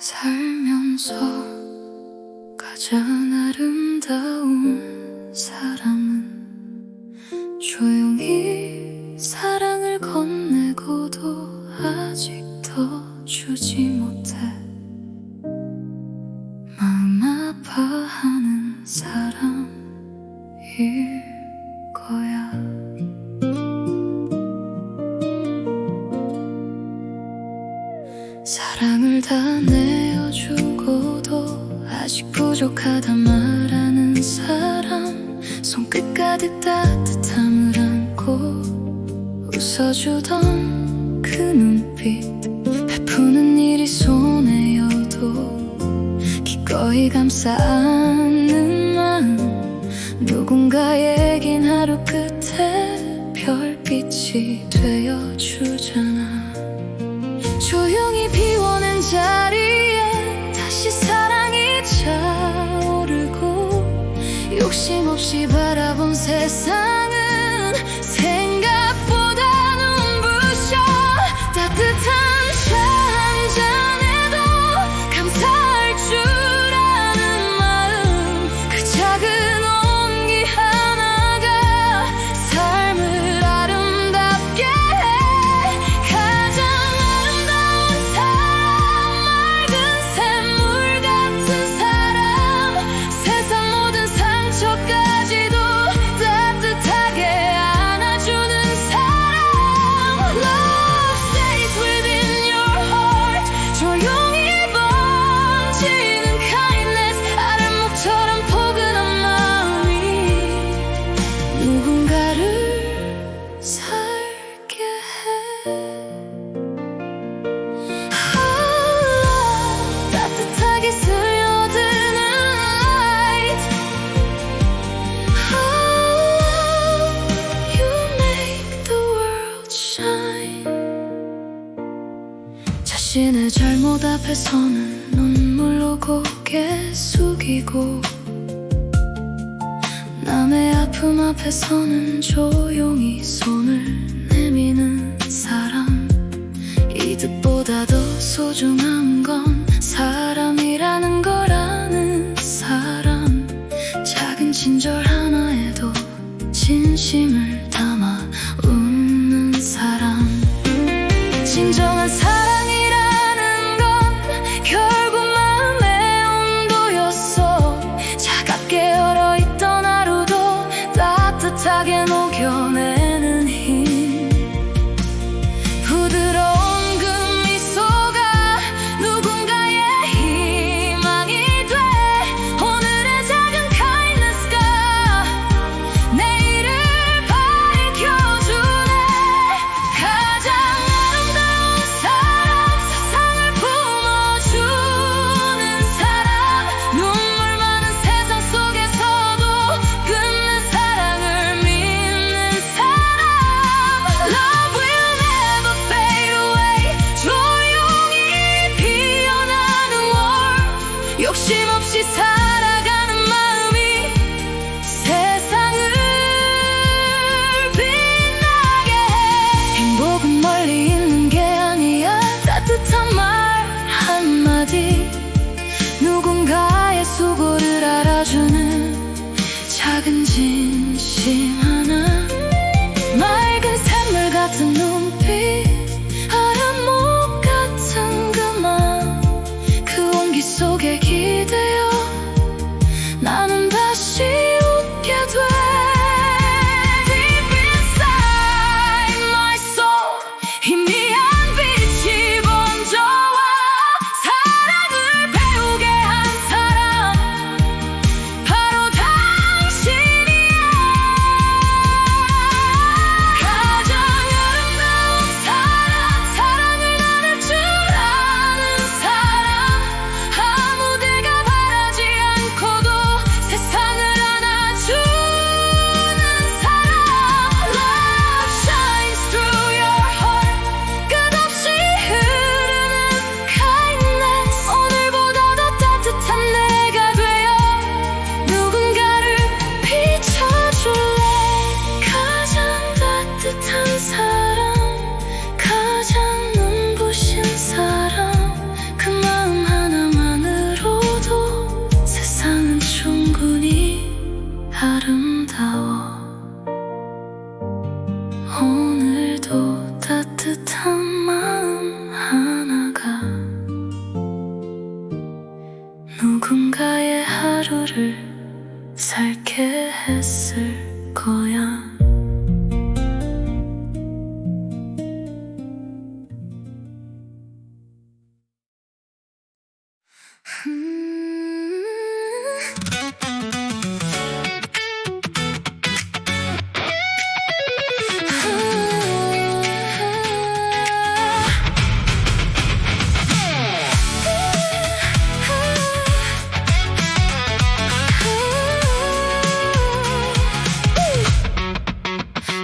살면서 가장 아름다운 사람은 조용히 사랑을 건네고도 아직도 주지 못해 마음 아파하는 사람일 거야. 사랑을 다 내어주고도 아직 부족하다 말하는 사람, 손끝 가득 따뜻함을 안고 웃어주던 그 눈빛, 베푸는 일이 손해여도 기꺼이 감싸 안는 마음, 누군가에겐 하루 끝에 별빛이 되어주잖아. 조용히 비워낸 자리에 다시 사랑이 차오르고, 욕심 없이 바라본 세상은 생각보다 눈부셔. 따뜻한 차 한 잔에도 감사할 줄 아는 마음, 그 작은 온기 하나가 삶을 아름답게 해. 가장 아름다운 사람, 맑은 샘물 같은 사람, 세상 모든 상처까지도 따뜻하게 안아주는 사람. Love stays within your heart, 조용히 번지는 kindness, 아랫목처럼 포근한 마음이 누군가를 살게 해. 따뜻하게 스며드는 light. You make the world shine. 자신의 잘못 앞에서는 눈물로 고개 숙이고, 남의 아픔 앞에서는 조용히 손을 내미는 사람. 이득보다 더 소중한 건 사람이라는 걸 아는 사람. 작은 친절 하나에도 진심을 담아 웃는 사람. 진정한 사랑이라는 건 결국 마음의 온도였어. 차갑게 얼어있던 하루도 따뜻하게 녹여내는 힘, 부드러운 그 미소가 누군가의 희망이 돼. 오늘의 작은 kindness가 내일을 밝힐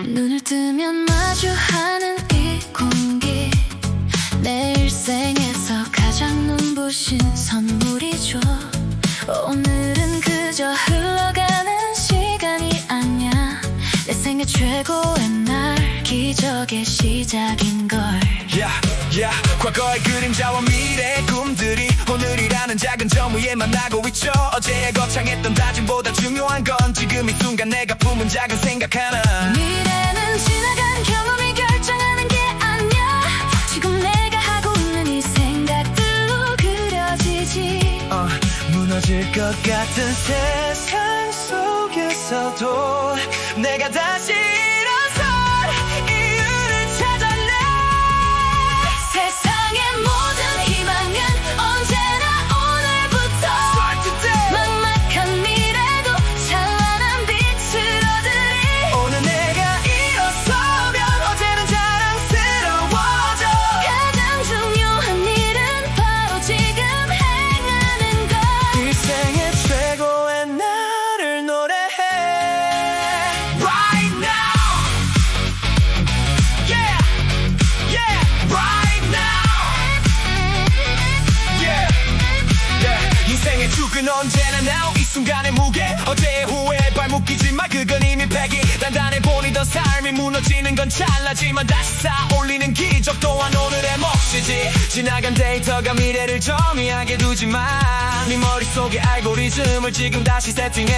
눈을 뜨면 마주하는 이 공기, 내 일생에서 가장 눈부신 선물이죠. 오늘은 그저 흘러가는 시간이 아니야, 내 생애 최고의 날, 기적의 시작인걸. 과거의 그림자와 미래의 꿈들이 오늘이라는 작은 점 위에 만나고 있죠. 어제의 거창했던 다짐보다 중요한 건 지금 이 순간 내가 품은 작은 생각 하나. 미래는 지나간 경험이 결정하는 게 아니야, 지금 내가 하고 있는 이 생각들로 그려지지. 무너질 것 같은 세상 속에서도 내가 다시 일어설 이유를 찾아내. 세상의 모든 희망은 언제나 오늘부터 Start today. 막막한 미래도 찬란한 빛을 얻으리. 오늘 내가 일어서면 어제는 자랑스러워져. 가장 중요한 일은 바로 지금 행하는 것. 일생의 최고의 날을 노래해. Right now. Yeah. Yeah. Right now. Yeah. Yeah. 인생의 축은 언제나 now 이 순간의 무게. 어제의 후회에 발묶이지 마, 그건 이미 패기. 단단해 보이던 삶이 무너지는 건 찰나지만 다시 쌓아올리는 기적 또한 오늘의 몫이지. 지나간 데이터가 미래를 정의하게 두지만 네 머릿속의 알고리즘을 지금 다시 세팅해.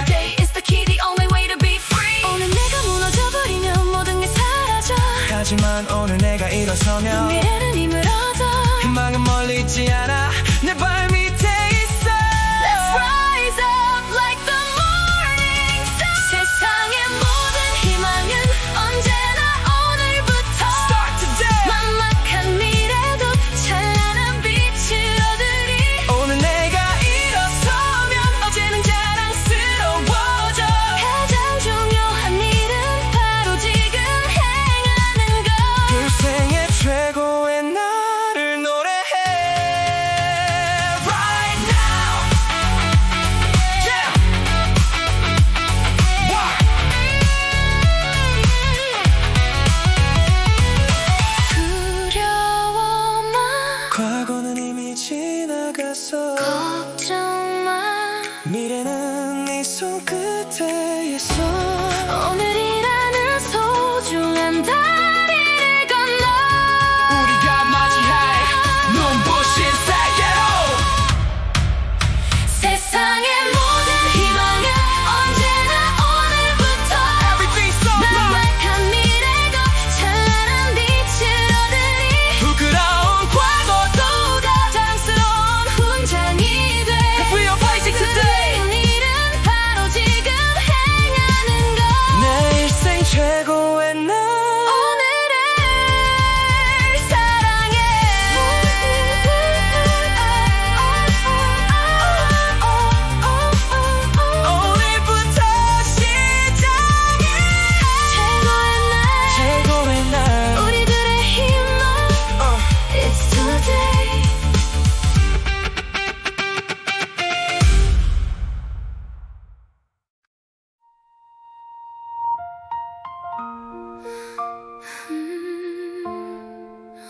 Today is the key, the only way to be free. 오늘 내가 무너져버리면 모든 게 사라져. 하지만 오늘 내가 일어서면 미래는 힘을 얻어. 희망은 멀리 있지 않아, 내 발 밑에 있어. Let's rise up like the morning sun. 세상의 모든 희망은 언제나 오늘부터 Start today. 막막한 미래도 찬란한 빛을 얻으리. 오늘 내가 일어서면 어제는 자랑스러워져. 가장 중요한 일은 바로 지금 행하는 것. 일생의 최고의 날을 노래해. Right now. Yeah. Wow. 두려워 마, 과거는 이미 지나가서 걱정 마, 미래는 네 손끝에 있어. 오늘이라는 소중한 다리를 건너 우리가 맞이할 눈부신 세계로. 세상의 모든 희망은 언제나 오늘부터 Everything's so bright. 막막한 미래도 찬란한 빛을 얻으리. 부끄러운 과거도 더 자랑스러운 훈장이 돼. We are fighting today. 일은 바로 지금 행하는 것. 내 일생 최고의 날. 오늘을 사랑해. 오늘부터 시작해. 최고의 날. 우리들의 힘을 It's today.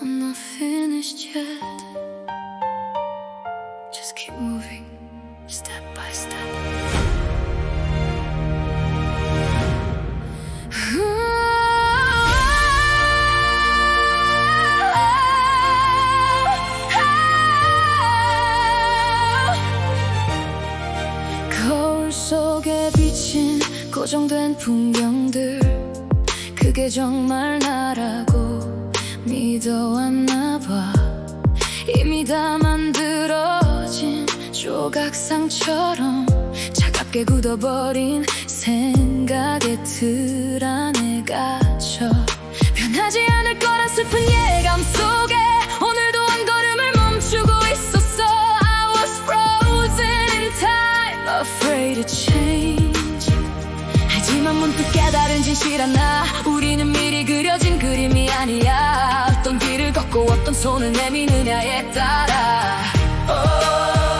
I'm not finished yet. Just keep moving, step by step. 거울 속에 비친 고정된 풍경들, 그게 정말 나라고 믿어왔나 봐. 이미 다 만들어진 조각상처럼 차갑게 굳어버린 생각의 틀 안에 갇혀 변하지 않을 거란 슬픈 예감 속에 오늘도 한 걸음을 멈추고 있었어. I was 다른 진실한 나 우리는 미리 그려진 그림이 아니야 어떤 길을 걷고 어떤 손을 내미느냐에 따라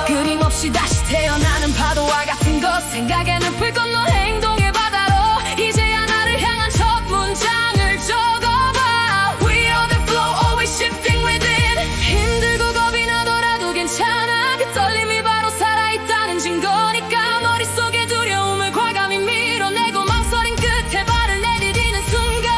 그림 없이 다시 태어나는 파도와 같은 것 생각에 늪을 건너 행동의 바다로 이제야 나를 향한 첫 문장을 적어봐 We are the flow always shifting within 힘들고 겁이 나더라도 괜찮아 그 떨림이 바로 살아있다는 증거니까 머릿속에 두려움을 과감히 밀어내고 망설임 끝에 발을 내디디는 순간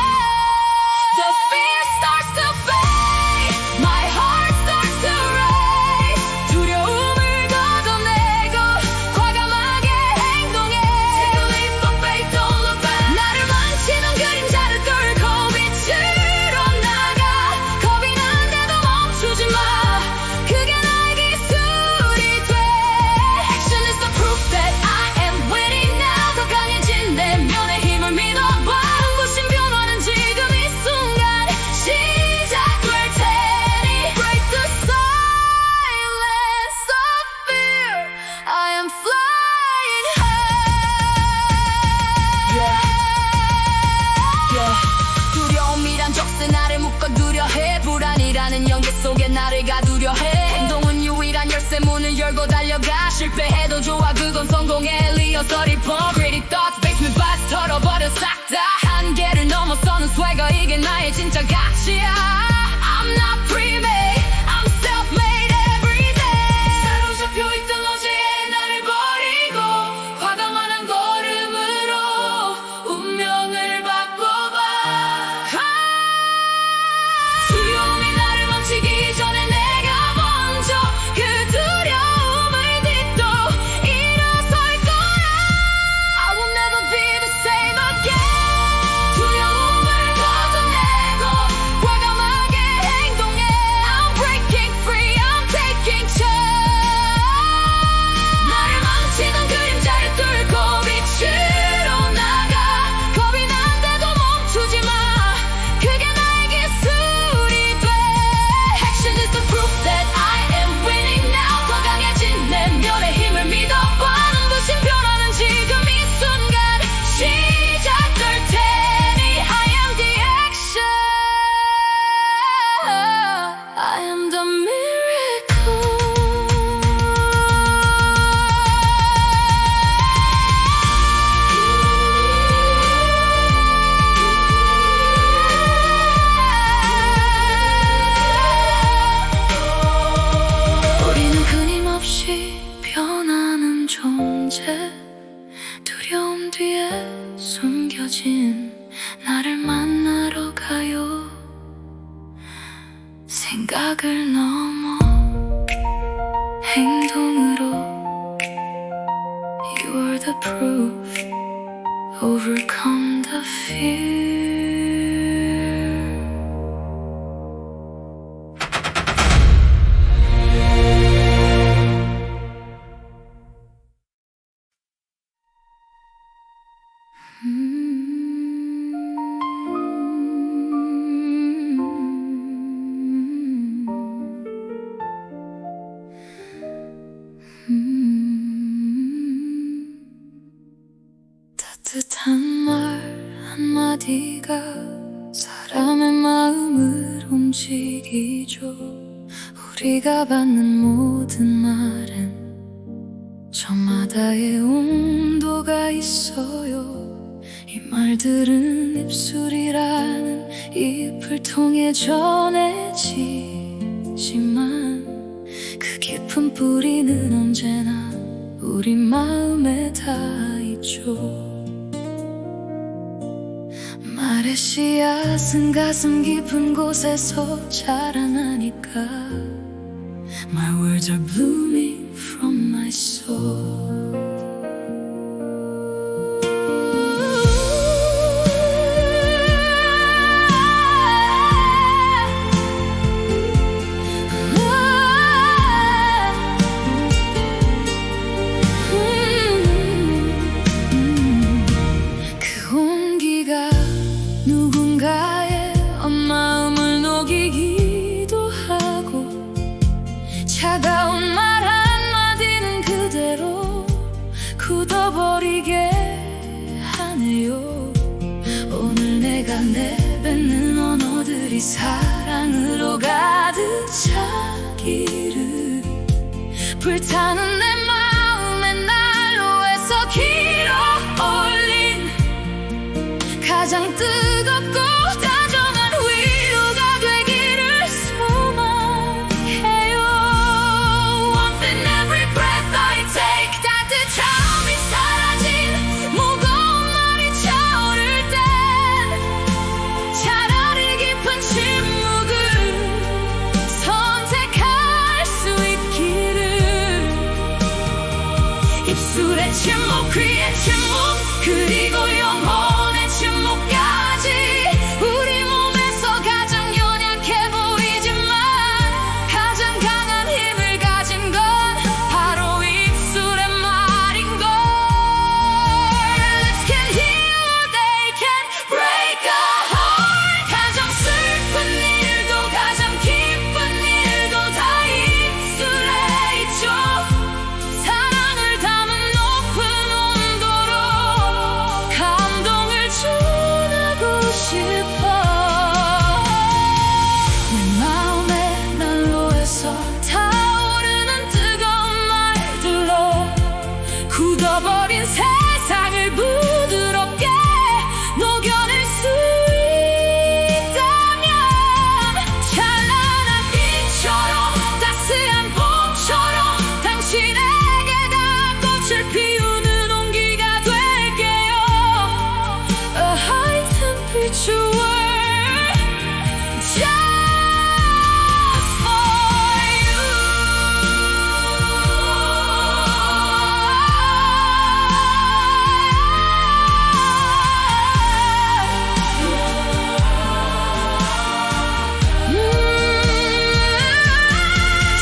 The fear starts to fade My heart starts to race 두려움을 걷어내고 과감하게 행동해 Take a leap of faith, don't look back 나를 망치는 그림자를 뚫고 빛으로 나가 겁이 난데도 멈추지 마 그게 나의 기술이 돼 Action is the proof that I am winning now 더 강해진 내면의 힘을 믿어봐 눈부신 변화는 지금 이 순간 시작될 테니 Break the silence of fear I am flying high 두려움이란 적세 나를 묶어두려 해 불안이라는 연계 속에 나를 가두려 해 행동은 유일한 열쇠 문을 열고 달려가 실패해도 좋아 그건 성공의 리허설이 뻔 Pretty thoughts basement bars 털어버려 싹 다 한계를 넘어서는 swagger 이게 나의 진짜 가치야 I'm not pre-made I'm self-made every day 사로잡혀 있던 어제의 나를 버리고 과감한 한 걸음으로 운명을 바꿔봐 두려움이 나를 망치기 전에 내가 먼저 그 두려움을 딛고 일어설 거야 I will never be the same again 두려움을 걷어내고 과감하게 행동해 I'm breaking free I'm taking charge 나를 망치던 그림자를 뚫고 빛으로 나가 겁이 난데도 멈추지 마 그게 나의 기술이 돼 Action is the proof that I am winning now 더 강해진 내면의 힘을 믿어봐 눈부신 변화는 지금 이 순간 시작될 테니 I am the action I am the miracle 우리는 끊임없이 변하는 존재 두려움 뒤에 숨겨진 나를 만나러 가요 생각을 넘어 행동으로 You are the proof Overcome the fear 따뜻한 말 한마디가 사람의 마음을 움직이죠 우리가 받는 모든 말은 저마다의 온도가 있어요 이 말들은 입술이라는 잎을 통해 전해지지만 그 깊은 뿌리는 언제나 우리 마음에 닿아 있죠 말의 씨앗은 가슴 깊은 곳에서 자라나니까 My words are blooming from my soul 그 온기가 누군가의 마음을 녹이기도 하고 차가운 말 한마디는 그대로 미소 가득 차기를 불타는 내 마음의 난로에서 길어 올린 가장 뜨겁고 다정한 위로가 되기를 소망해요. Once in every breath I take 따뜻함이 사라진 무거운 말이 저를 땐 차라리 깊은 침묵을 선택할 수 있기를 입술의 침묵 귀의 침묵 그리고 영혼의 침묵까지 우리 몸에서 가장 연약해 보이지만 가장 강한 힘을 가진 건 바로 입술의 말인걸. Lips can heal, they can break a heart. 가장 슬픈 일도 가장 기쁜 일도 다 입술에 있죠. 사랑을 담은 높은 온도로 감동을 전하고 싶어. 내 마음의 난로에서 타오르는 뜨거운 말들로 굳어버린 세상을 부드럽게 녹여낼 수 있다면 찬란한 빛처럼 따스한 봄처럼 당신에게 다 꽃을 피우는 온기가 될게요. A high temperature world just for you.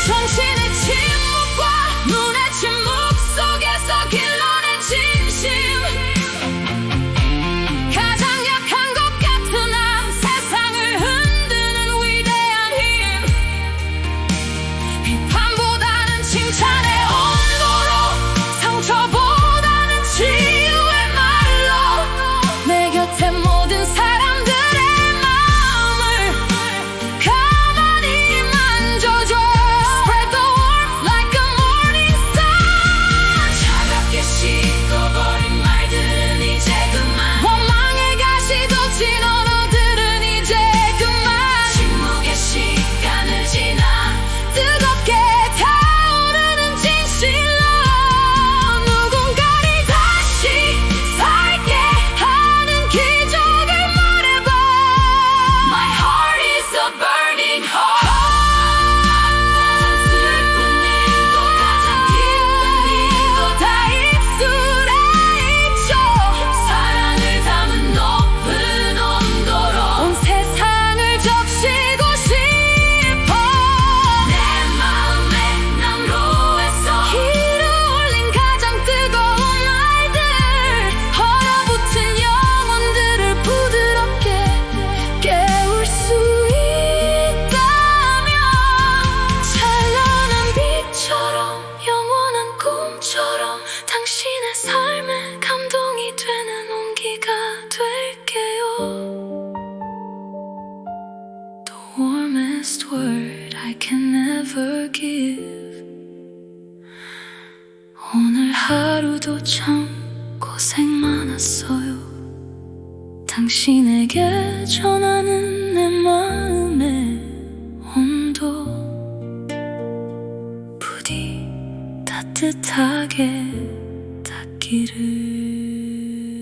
정신의 침묵과 눈의 침묵 속에서 길러낸 진심 가장 약한 것 같은 한 세상을 흔드는 위대한 힘 비판보다는 칭찬의 온도로 상처보다는 치유의 말로 내 곁에 모든 사람들의 마음을 가만히 만져줘. Spread the warmth like a morning sun. 차갑게 식어버린 말들은 이제 그만 원망의 가시도 진 언어들은 이제 그만 침묵의 시간을 지나 뜨겁게 타오르는 진실로 누군가를 다시 살게 하는 기적을 말해봐. My heart is a burning heart. 가장 슬픈 일도 가장 기쁜 일도 다 입술에 있죠. 사랑을 담은 높은 온도로 온 세상을 적시고 싶어. 내 마음의 난로에서 길어 올린 가장 뜨거운 말들 얼어붙은 영혼들을 부드럽게 깨울 수 있다면 찬란한 빛처럼 영원한 꿈처럼 당신의 삶에 감동이 되는 온기가 될게요. The warmest word I can ever give. 오늘 하루도 참 고생 많았어요. 당신에게 전하는 내 마음의 온도 부디 따뜻하게 닿기를.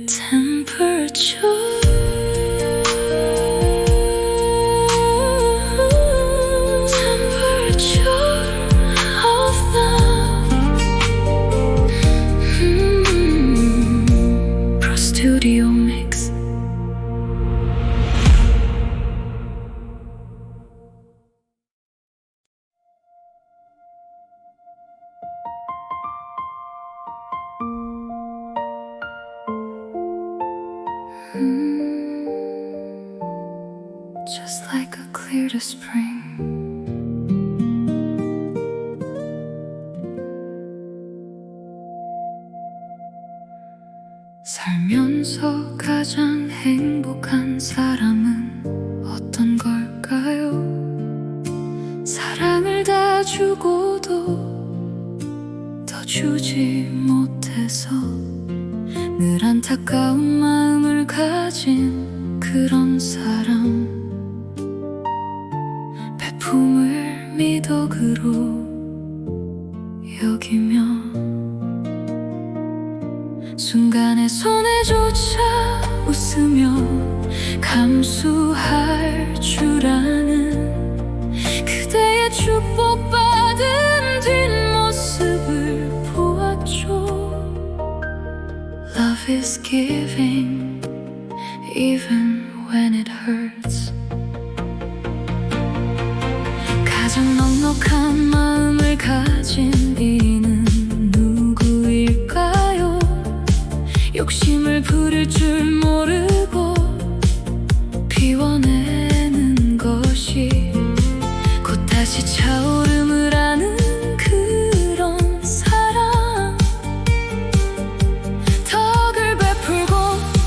Temperature of love. Pro Studio Mix. Just like a clear to spring. 살면서 가장 행복한 사람은 어떤 걸까요? 주고도 더 주지 못해서 늘 안타까운 마음을 가진 그런 사람, 베품을 미덕으로 여기며 순간의 손해조차 웃으며 감수할 줄 아는 그대의 축복받은 뒷모습을 보았죠. Love is giving even when it hurts. 가장 넉넉한 마음을 가진 이는 누구일까요? 욕심을 부릴 줄 모르고 피워내는 것이 곧 다시 차오름을 아는 그런 사람, 덕을 베풀고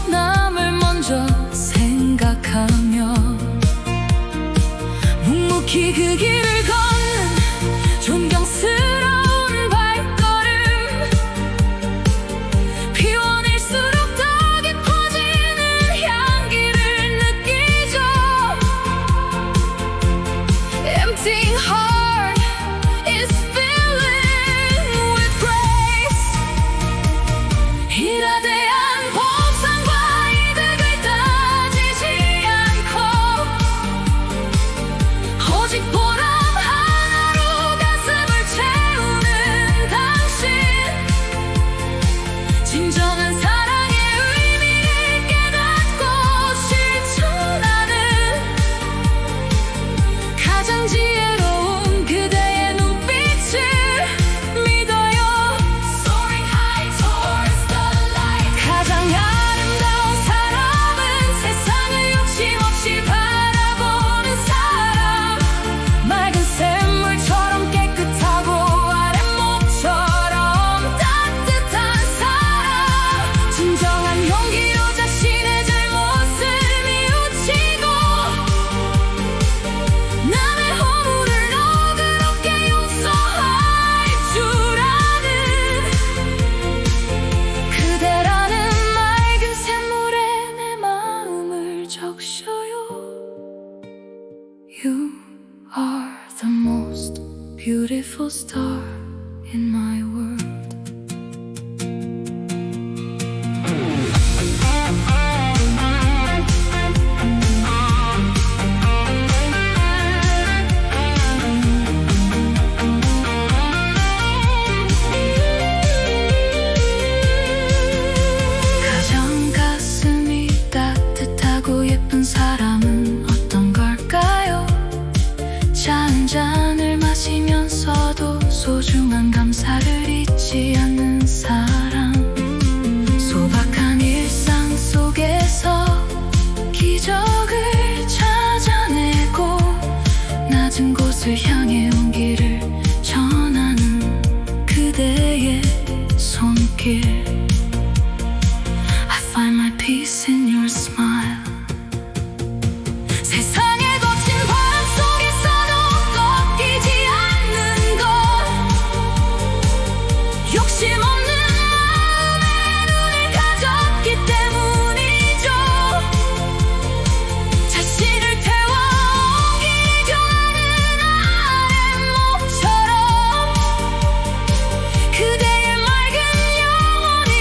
남을 먼저 생각하며 묵묵히 그 길을 걷는 존경스러운 발걸음, 피워낼수록 더 깊어지는 향기를 느끼죠. Empty heart is filling with grace. 일에 대한 보상과 이득을 따지지 않고 오직 보람 하나로 가슴을 채우는 당신, 진정한 사랑의 의미를 깨닫고 실천하는 가장 지혜로운 그대의 눈빛을 믿어요. Soaring high towards the light. 가장 아름다운 사람은 세상을 욕심 없이 바라보는 사람, 맑은 샘물처럼 깨끗하고 아랫목처럼 따뜻한 사람, 진정한 용기로 자신의 잘못을 뉘우치고 남의 허물을 너그럽게 용서할 줄 아는 그대라는 맑은 샘물에 내 마음을 적셔요. You are the most beautiful star in my world. 가장 가슴이 따뜻하고 예쁜 사람은 어떤 걸까요? 차 한 잔을 마시면서도 소중한 감사를 잊지 않는 사람, 소박한 일상 속에서 기적을 찾아내고 낮은 곳을 향해 온기를 전하는 그대의 손길. I find my peace in your smile. 세상의 거친 바람 속에서도 꺾이지 않는 것, 욕심 없는 마음에 눈을 가졌기 때문이죠. 자신을 태워 온기를 교하는 아랫목처럼 그대의 맑은 영혼이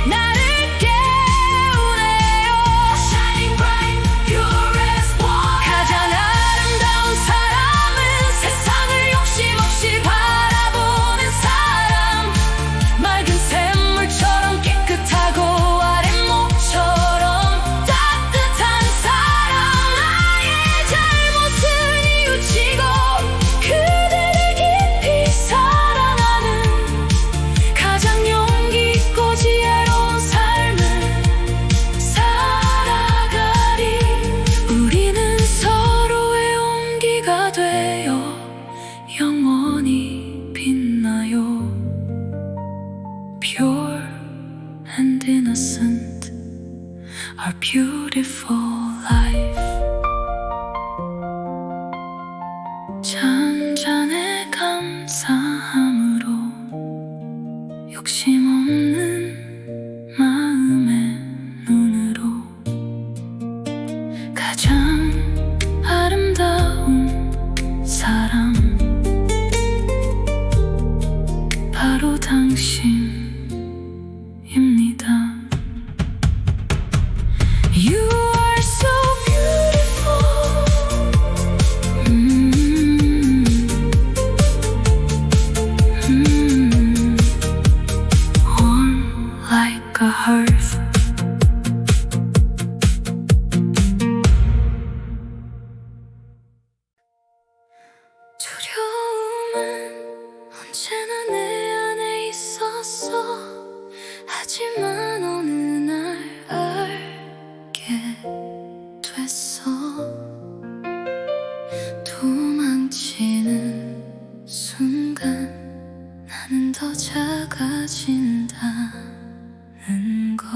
나를 깨우네요. Shining bright, pure as one. 가장 아름다운 사람은 세상을 욕심 없이 바라보는 사람, 맑은 샘물처럼 깨끗하고 아랫목처럼 따뜻한 사람, 나의 잘못을 뉘우치고 그대를 깊이 사랑하는 가장 용기 있고 지혜로운 삶을 살아가리. 우리는 서로의 온기가 되어 영원히 빛나요. Pure and innocent, our beautiful life. 잔잔의 감 감사함으로 욕심 없는 마음의 눈으로 가장 아름다운 사람 바로 당신입니다. You are so beautiful. Warm like a hearth. 두려움은 언제나 내 안에 있었어. 하지만 어느 날 알게 됐어. 도망치는 순간 나는 더 작아진다는 걸.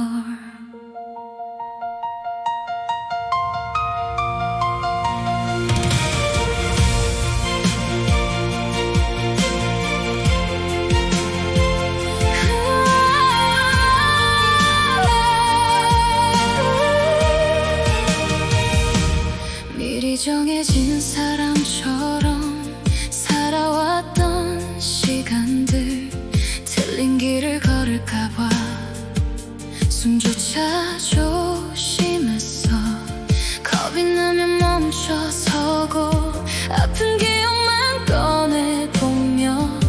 미리 정해진 사람처럼 살아왔던 시간들 틀린 길을 걸을까봐 숨조차 조심했어. 겁이 나면 멈춰서고 아픈 기억만 꺼내보며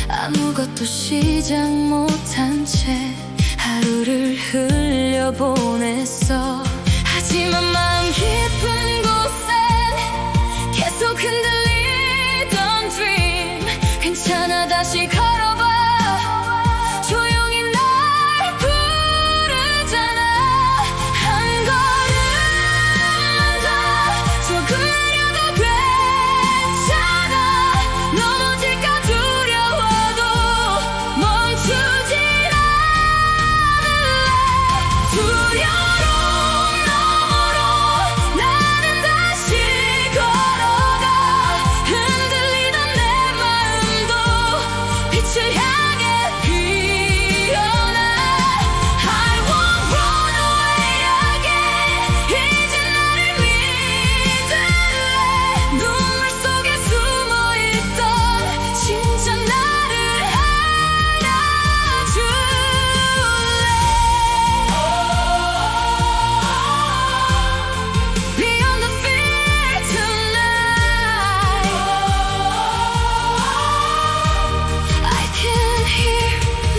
아무것도 시작 못한 채 하루를 흘려보냈어. 하지만 마음 깊은 곳엔 계속 흔들리던 dream. 괜찮아 다시 걸어봐. 조용히 날 부르잖아. 한 걸음만 더 조금 내려도 괜찮아. 넘어질까 두려워도 멈추진 않을래. 두려움 너머로 나는 다시 걸어가. 흔들리던 내 마음도 빛을 향해 피어나. I won't run away again. 이제 나를 믿을래. 눈물 속에 숨어있던 진짜 나를 안아줄래. Beyond the fear tonight. I can hear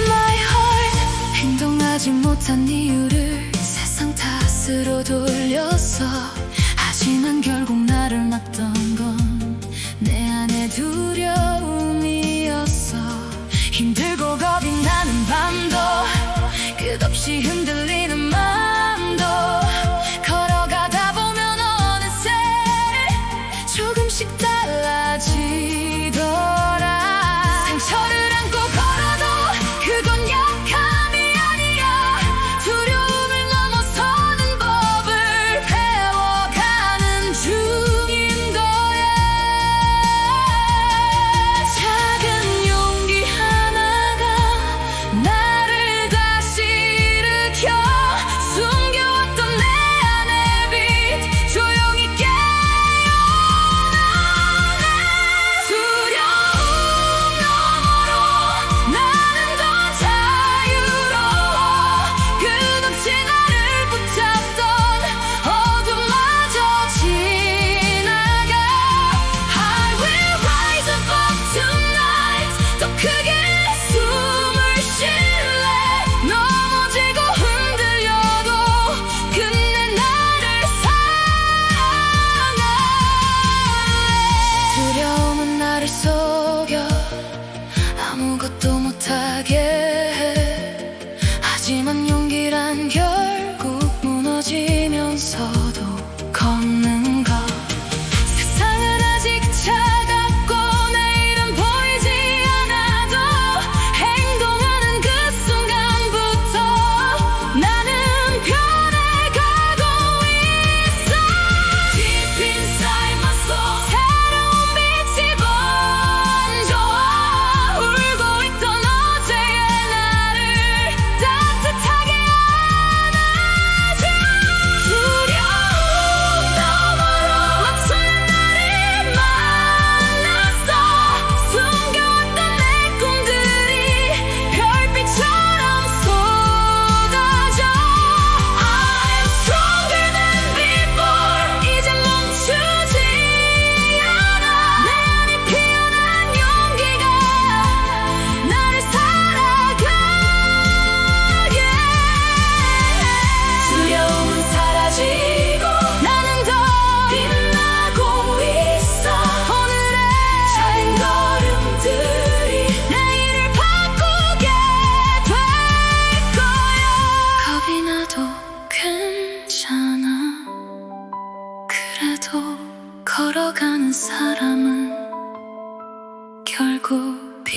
my heart. 행동하지 못한 이유를 세상 탓으로 돌렸어. 하지만 결국 나를 막던 건 내 안의 두려움이었어. 힘들고 겁이 나는 밤도 끝없이 흔들리는 마음도 걸어가다 보면 어느새 조금씩 달라지더라. 상처를 안고 걸어도 그건 약함이 아니야. 두려움을 넘어서는 법을 배워가는 중인 걸.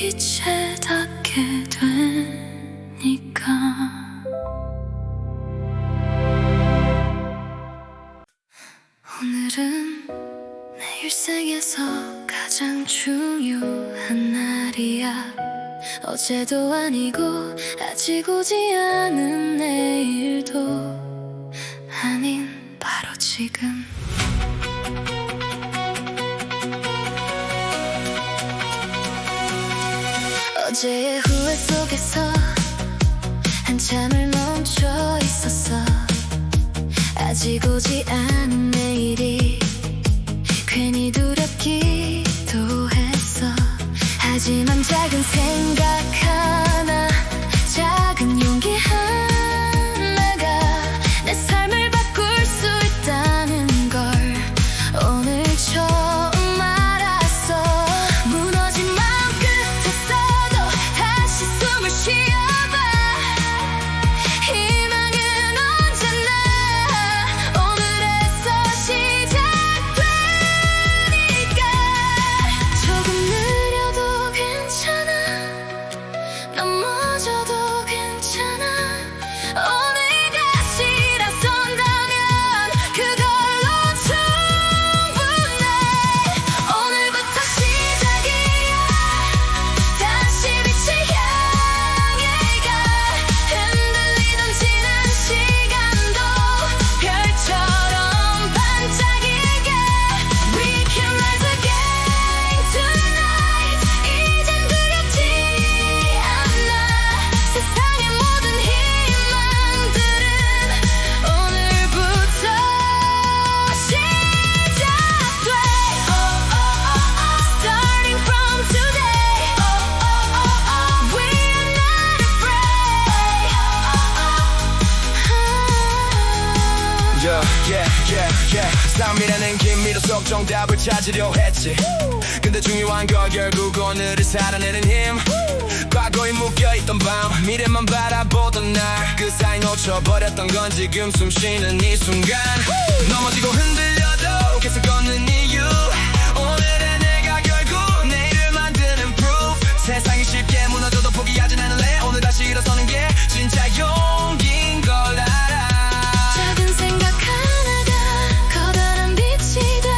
빛에 닿게 되니까. 오늘은 내 일생에서 가장 중요한 날이야. 어제도 아니고 아직 오지 않은 내일도 아닌 바로 지금. 어제의 후회 속에서 한참을 멈춰 있었어. 아직 오지 않은 내일이 괜히 두렵기도 했어. 하지만 작은 생각 하나, 작은 용기 하나가 내 삶을 바꿀 수 있다는 걸 오늘 처음 알았어. 무너진 마음 끝에서도 다시 숨을 쉬어봐. 희망은 언제나 오늘에서 시작되니까. 조금 느려도 괜찮아, 넘어져도 괜찮아. 오늘 다시 일어선다면 그걸로 충분해. 오늘부터 시작이야. 다시 빛을 향해 가. 흔들리던 지난 시간도 별처럼 반짝이게. We can rise again tonight. 이젠 두렵지 않아. 세상의 모든 희망들은 오늘부터 시작돼. Starting from today. We are not afraid. 삶이라는 길미로속 정답을 찾으려 했지. 근데 중요한 건 결국 오늘을 살아내는 힘. 과거에 묶여있던 밤, 미래만 바라보던 날, 그 사이 놓쳐버렸던 건 지금 숨쉬는 이 순간. 넘어지고 흔들려도 계속 걷는 이유. 오늘의 내가 결국 내일을 만드는 proof. 세상이 쉽게 무너져도 포기하진 않을래. 오늘 다시 일어서는 게 진짜 용기인 걸 알아. 작은 생각 하나가 커다란 빛이 돼.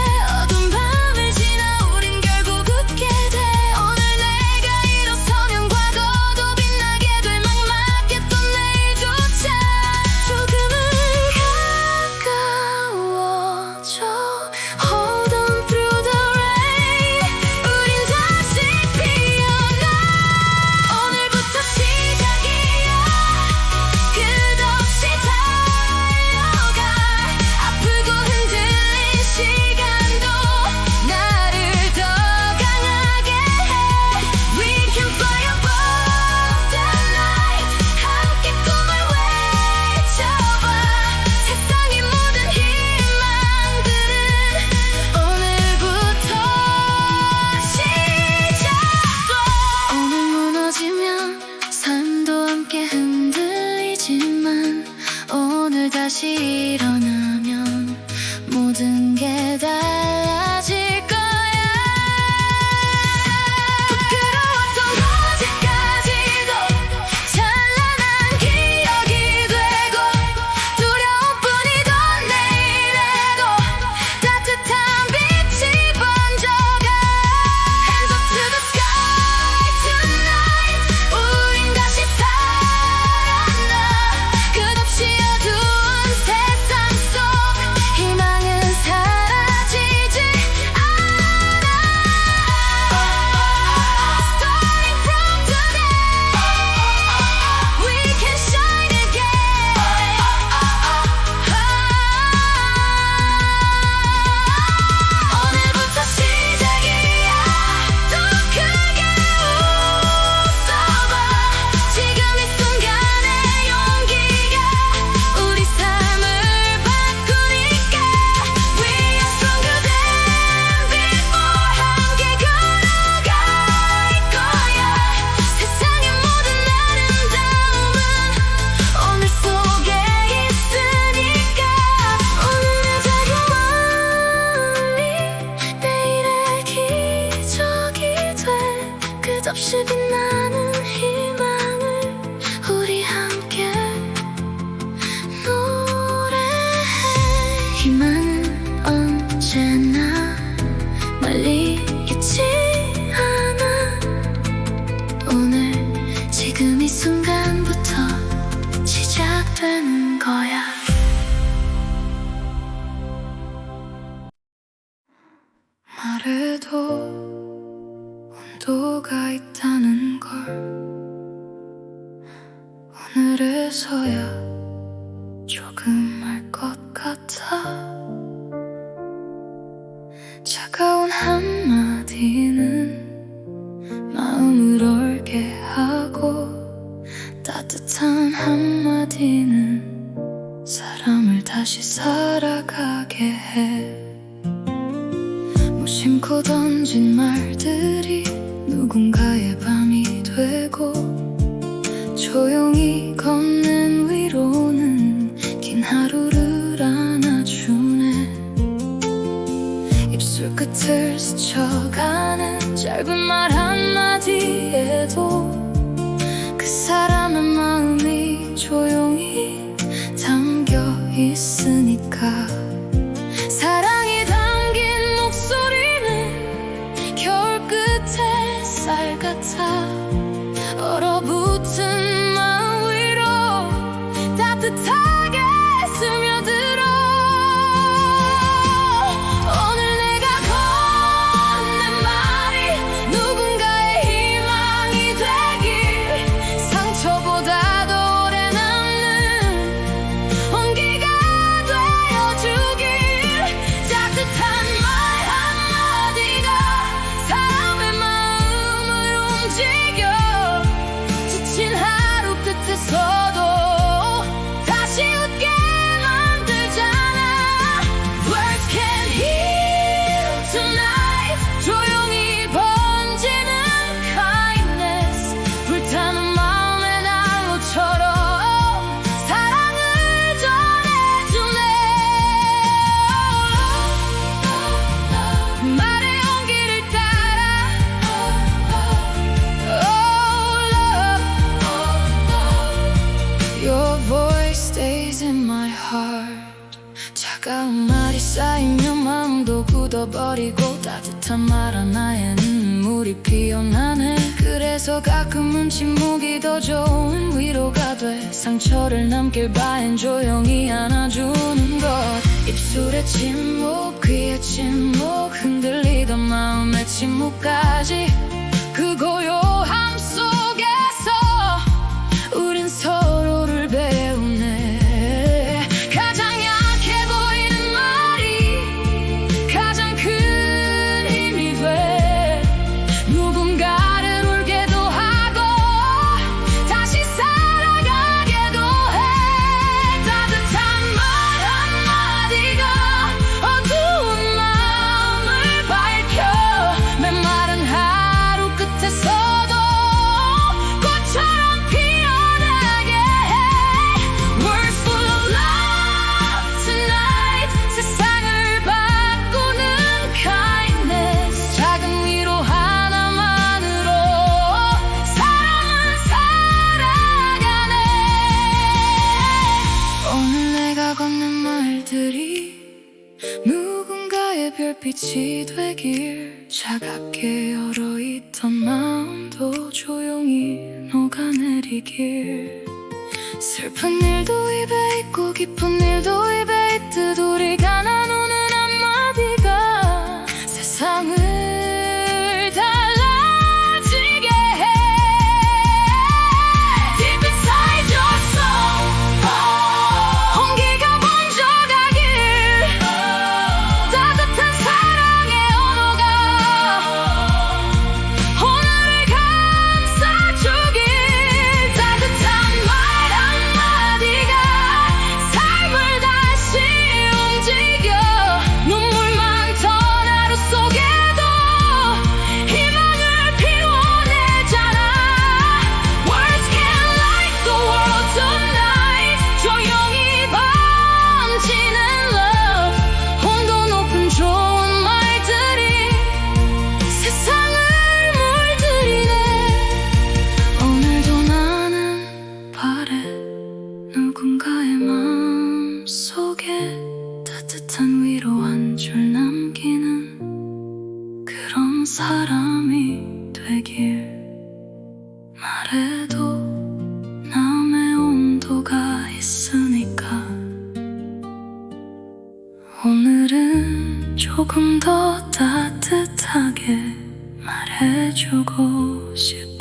어두운 밤을 지나 우린 결국 웃게 돼. 오늘 내가 일어서면 과거도 빛나게 될 막막했던 내일조차 조금은 가까워져. Hold on 끝없이 빛나는 희망을 우리 함께 노래해. 희망은 언제나 멀리 있지 않아. 오늘 지금 이 순간부터 시작되는 거야. 말해도 온도가 있다는 걸 오늘에서야 조금 알 것 같아. 차가운 한마디는 마음을 얼게 하고 따뜻한 한마디는 사람을 다시 살아가게 해. 무심코 던진 말들이 누군가의 밤이 되고 조용히 건넨 위로는 긴 하루를 안아주네. 입술 끝을 스쳐가는 짧은 말 한마디에도 그 사람의 마음이 조용히 담겨 있으니까. 사랑이 담긴 목소리는 겨울 끝의 쌀 같아. 얼어붙은 마음 위로 따뜻하게 스며들어. 오늘 내가 건넨 말이 누군가의 희망이 되길, 상처보다도 오래 남는 온기가 되어주길. 따뜻한 말 한마디가 사람의 마음을 움직여. 지친 하루 끝에서도 다시 웃게 만들잖아. Words can heal tonight. 조용히 번지는 kindness. 불타는 마음의 난로처럼 사랑을 전해주네. 말의 온기를 따라 Your voice stays in my heart. 차가운 말이 쌓이면 마음도 굳어버리고 따뜻한 말 하나에 눈물이 피어나네. 그래서 가끔은 침묵이 더 좋은 위로가 돼. 상처를 남길 바엔 조용히 안아주는 것. 입술의 침묵, 귀의 침묵, 흔들리던 마음의 침묵까지. 그 고요함 속에서 우린 서로를 배우네. 가장 약해 보이는 말이 가장 큰 힘이 돼. 누군가를 울게도 하고 다시 살아가게도 해. 따뜻한 말 한마디가 어두운 마음을 밝혀. 메마른 하루 끝에서도 꽃처럼 피어나게 해. Words full of love tonight. 세상을 바꾸는 kindness. 작은 위로 하나만으로 사람은 살아가네. 오늘 내가 건넨 말들이 누군가의 별빛이 되길. 차갑게 얼어있던 마음도 조용히 녹아내리길. 슬픈 일도 입에 있고 기쁜 일도 입에 있듯 우리가 나누는 한마디가 세상을 달라지게 해. Deep inside your soul, 온기가 번져가길. 따뜻한 사랑의 언어가 오늘을 감싸주길. 따뜻한 말 한마디가 삶을 다시 움직여. 밤이 되길 말해도 남의 온도가 있으니까 오늘은 조금 더 따뜻하게 말해주고 싶어